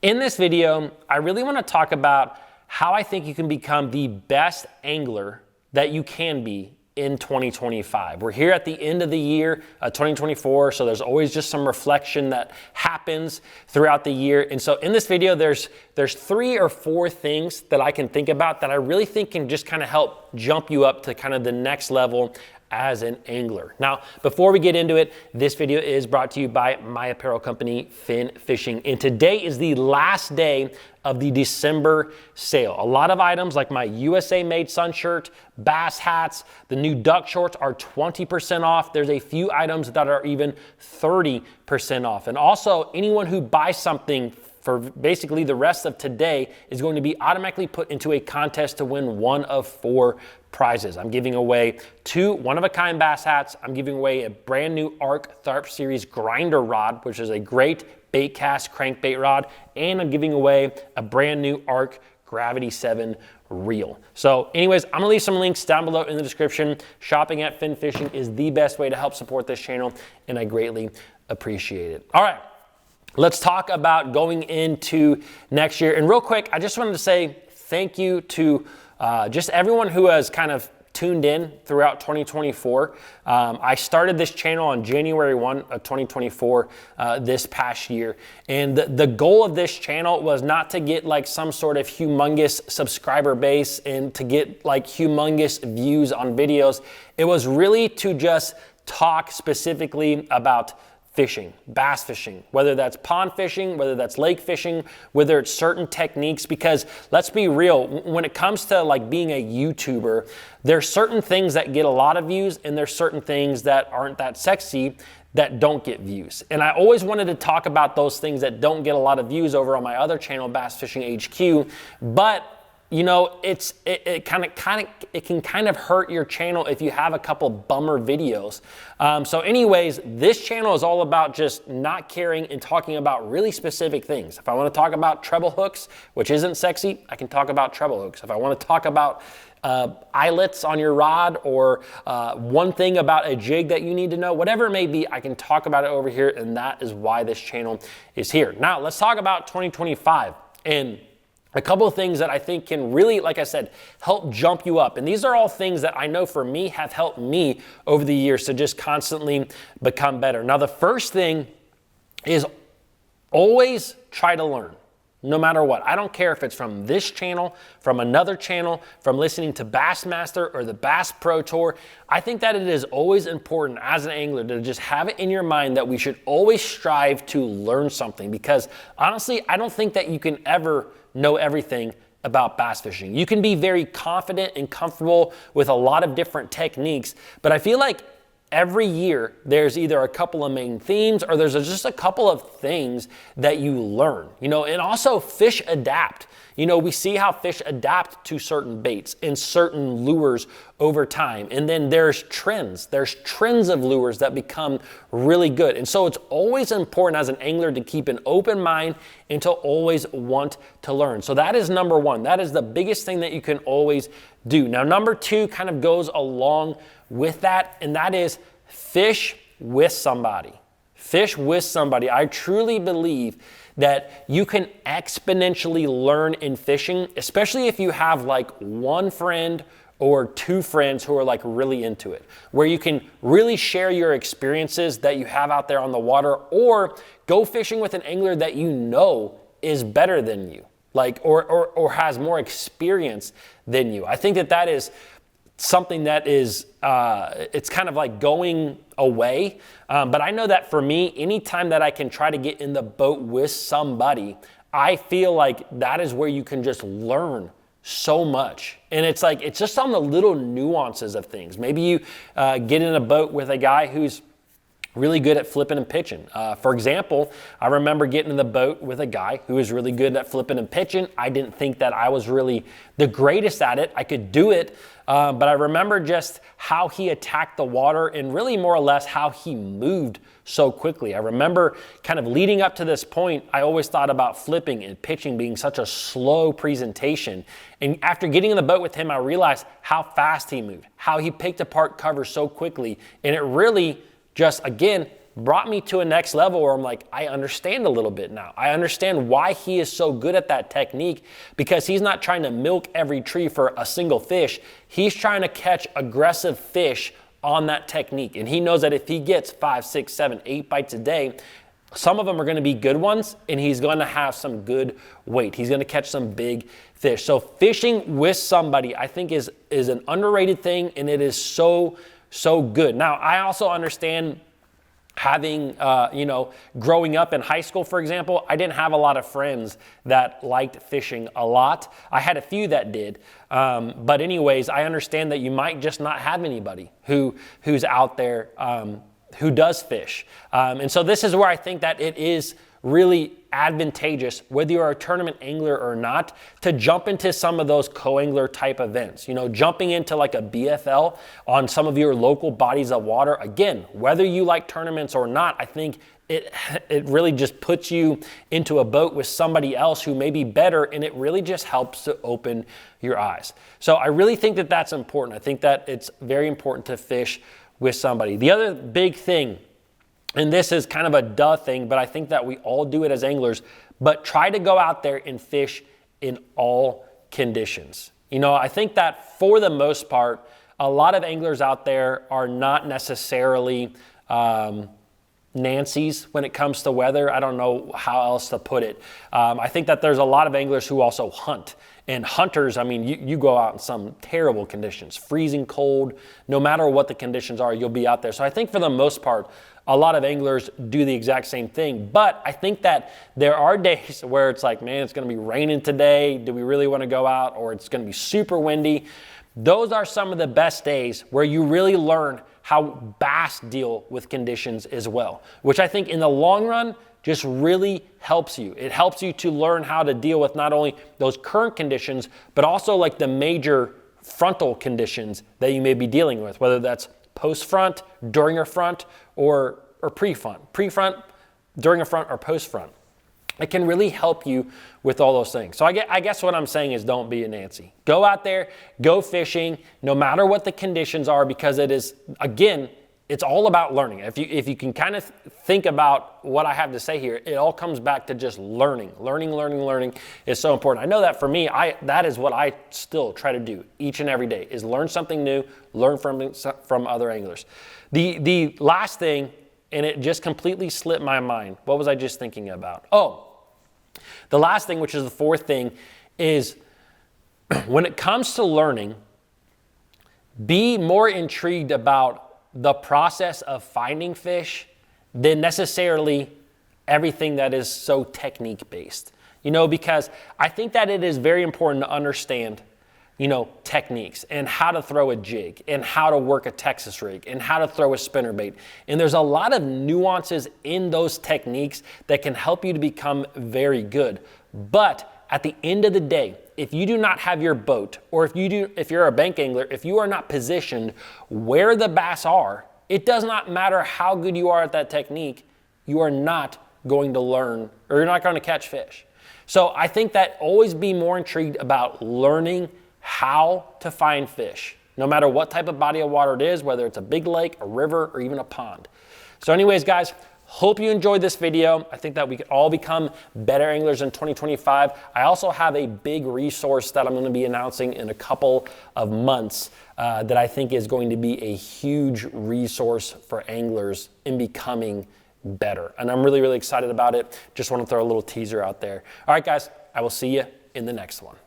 In this video, I really want to talk about how I think you can become the best angler that you can be in 2025. We're here at the end of the year, 2024, so there's always just some reflection that happens throughout the year. And so in this video, there's 3 or 4 things that I can think about that I really think can just kind of help jump you up to kind of the next level as an angler. Now, before we get into it, this video is brought to you by my apparel company, Fin Fishing. And today is the last day of the December sale. A lot of items like my USA made sun shirt, bass hats, the new duck shorts are 20% off. There's a few items that are even 30% off. And also, anyone who buys something for basically the rest of today is going to be automatically put into a contest to win one of 4 prizes. I'm giving away 2 one-of-a-kind bass hats. I'm giving away a brand new ARC Tharp Series grinder rod, which is a great bait cast crankbait rod, and I'm giving away a brand new ARC Gravity 7 reel. So anyways, I'm gonna leave some links down below in the description. Shopping at Fin Fishing is the best way to help support this channel, and I greatly appreciate it. All right. Let's talk about going into next year. And real quick, I just wanted to say thank you to just everyone who has kind of tuned in throughout 2024. I started this channel on January 1 of 2024 this past year. And the goal of this channel was not to get like some sort of humongous subscriber base and to get like humongous views on videos. It was really to just talk specifically about fishing, bass fishing, whether that's pond fishing, whether that's lake fishing, whether it's certain techniques, because let's be real, when it comes to like being a YouTuber, there's certain things that get a lot of views and there's certain things that aren't that sexy that don't get views. And I always wanted to talk about those things that don't get a lot of views over on my other channel, BassFishingHQ, but you know, it can kind of hurt your channel if you have a couple bummer videos. So anyways, this channel is all about just not caring and talking about really specific things. If I want to talk about treble hooks, which isn't sexy, I can talk about treble hooks. If I want to talk about eyelets on your rod or one thing about a jig that you need to know, whatever it may be, I can talk about it over here, and that is why this channel is here. Now, let's talk about 2025 and a couple of things that I think can really, like I said, help jump you up. And these are all things that I know for me have helped me over the years to just constantly become better. Now, the first thing is always try to learn, no matter what. I don't care if it's from this channel, from another channel, from listening to Bassmaster or the Bass Pro Tour. I think that it is always important as an angler to just have it in your mind that we should always strive to learn something, because honestly, I don't think that you can ever know everything about bass fishing. You can be very confident and comfortable with a lot of different techniques, but I feel like every year there's either a couple of main themes or there's just a couple of things that you learn, you know, and also fish adapt. You know, we see how fish adapt to certain baits and certain lures over time. And then there's trends. There's trends of lures that become really good. And so it's always important as an angler to keep an open mind and to always want to learn. So that is number 1. That is the biggest thing that you can always do. Now, number 2 kind of goes along with that, and that is fish with somebody. Fish with somebody. I truly believe that you can exponentially learn in fishing, especially if you have like one friend or 2 friends who are like really into it, where you can really share your experiences that you have out there on the water, or go fishing with an angler that you know is better than you, like, or has more experience than you. I think that that is something that is, it's kind of like going away. But I know that for me, anytime that I can try to get in the boat with somebody, I feel like that is where you can just learn so much. And it's like, it's just on the little nuances of things. Maybe you get in a boat with a guy who's really good at flipping and pitching. For example, I remember getting in the boat with a guy who was really good at flipping and pitching. I didn't think that I was really the greatest at it. I could do it, but I remember just how he attacked the water and really more or less how he moved so quickly. I remember kind of leading up to this point, I always thought about flipping and pitching being such a slow presentation. And after getting in the boat with him, I realized how fast he moved, how he picked apart cover so quickly. And it really just, again, brought me to a next level where I'm like, I understand a little bit now. I understand why he is so good at that technique, because he's not trying to milk every tree for a single fish. He's trying to catch aggressive fish on that technique. And he knows that if he gets 5, 6, 7, 8 bites a day, some of them are going to be good ones, and he's going to have some good weight. He's going to catch some big fish. So fishing with somebody, I think, is an underrated thing, and it is so good. Now, I also understand having, growing up in high school, for example, I didn't have a lot of friends that liked fishing a lot. I had a few that did. But anyways, I understand that you might just not have anybody who's out there who does fish. And so this is where I think that it is really advantageous, whether you're a tournament angler or not, to jump into some of those co-angler type events. Jumping into like a BFL on some of your local bodies of water. Again, whether you like tournaments or not, I think it really just puts you into a boat with somebody else who may be better, and it really just helps to open your eyes. So I really think that that's important. I think that it's very important to fish with somebody. The other big thing, and this is kind of a duh thing, but I think that we all do it as anglers, but try to go out there and fish in all conditions. I think that for the most part, a lot of anglers out there are not necessarily Nancy's when it comes to weather. I don't know how else to put it. I think that there's a lot of anglers who also hunt. And hunters, I mean, you go out in some terrible conditions, freezing cold, no matter what the conditions are, you'll be out there. So I think for the most part, a lot of anglers do the exact same thing. But I think that there are days where it's like, man, it's going to be raining today. Do we really want to go out? Or it's going to be super windy. Those are some of the best days where you really learn how bass deal with conditions as well, which I think in the long run just really helps you. It helps you to learn how to deal with not only those current conditions, but also like the major frontal conditions that you may be dealing with, whether that's post-front, during a front, or pre-front, during a front, or post-front. It can really help you with all those things. So I guess what I'm saying is don't be a Nancy. Go out there, go fishing, no matter what the conditions are, because it is, again, it's all about learning. If you can kind of think about what I have to say here, it all comes back to just learning. Learning is so important. I know that for me, that is what I still try to do each and every day, is learn something new, learn from other anglers. The last thing, and it just completely slipped my mind. What was I just thinking about? Oh, the last thing, which is the fourth thing, is when it comes to learning, be more intrigued about the process of finding fish than necessarily everything that is so technique based. Because I think that it is very important to understand, techniques and how to throw a jig and how to work a Texas rig and how to throw a spinnerbait. And there's a lot of nuances in those techniques that can help you to become very good. But at the end of the day, if you do not have your boat, or if you're a bank angler, if you are not positioned where the bass are, it does not matter how good you are at that technique, you are not going to learn, or you're not going to catch fish. So I think that always be more intrigued about learning how to find fish, no matter what type of body of water it is, whether it's a big lake, a river, or even a pond. So anyways, guys, hope you enjoyed this video. I think that we could all become better anglers in 2025. I also have a big resource that I'm going to be announcing in a couple of months that I think is going to be a huge resource for anglers in becoming better. And I'm really excited about it. Just want to throw a little teaser out there. All right, guys, I will see you in the next one.